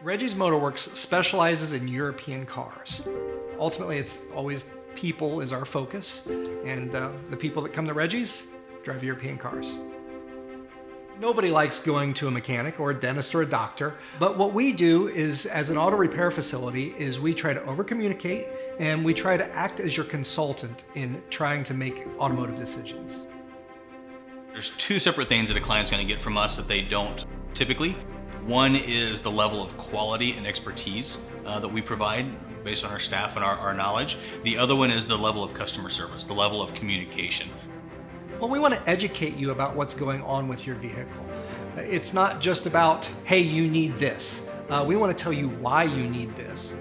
Reggie's Motorworks specializes in European cars. Ultimately, it's always people is our focus, and the people that come to Reggie's drive European cars. Nobody likes going to a mechanic or a dentist or a doctor, but what we do is, as an auto repair facility, is we try to over-communicate and we try to act as your consultant in trying to make automotive decisions. There's two separate things that a client's going to get from us that they don't typically. One is the level of quality and expertise that we provide based on our staff and our knowledge. The other one is the level of customer service, the level of communication. Well, we want to educate you about what's going on with your vehicle. It's not just about, hey, you need this. We want to tell you why you need this.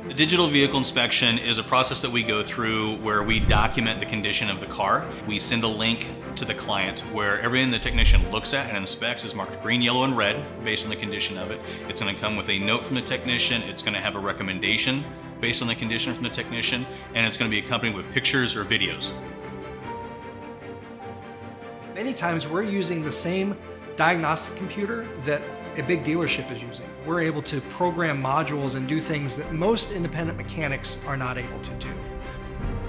The digital vehicle inspection is a process that we go through where we document the condition of the car. We send a link to the client where everything the technician looks at and inspects is marked green, yellow, and red based on the condition of it. It's going to come with a note from the technician. It's going to have a recommendation based on the condition from the technician, and it's going to be accompanied with pictures or videos. Many times we're using the same diagnostic computer that a big dealership is using. We're able to program modules and do things that most independent mechanics are not able to do.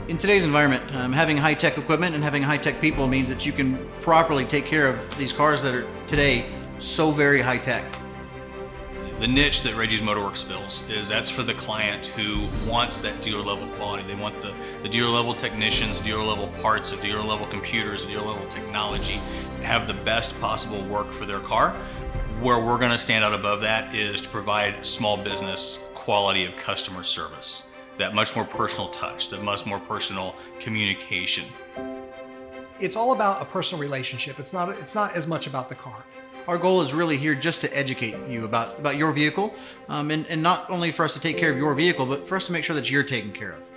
In today's environment, having high-tech equipment and having high-tech people means that you can properly take care of these cars that are today so very high-tech. The niche that Reggie's Motorworks fills is that's for the client who wants that dealer-level quality. They want the dealer-level technicians, dealer-level parts, the dealer-level computers, dealer-level technology, have the best possible work for their car. Where we're going to stand out above that is to provide small business quality of customer service, that much more personal touch, that much more personal communication. It's all about a personal relationship. It's not as much about the car. Our goal is really here just to educate you about your vehicle, and not only for us to take care of your vehicle, but for us to make sure that you're taken care of.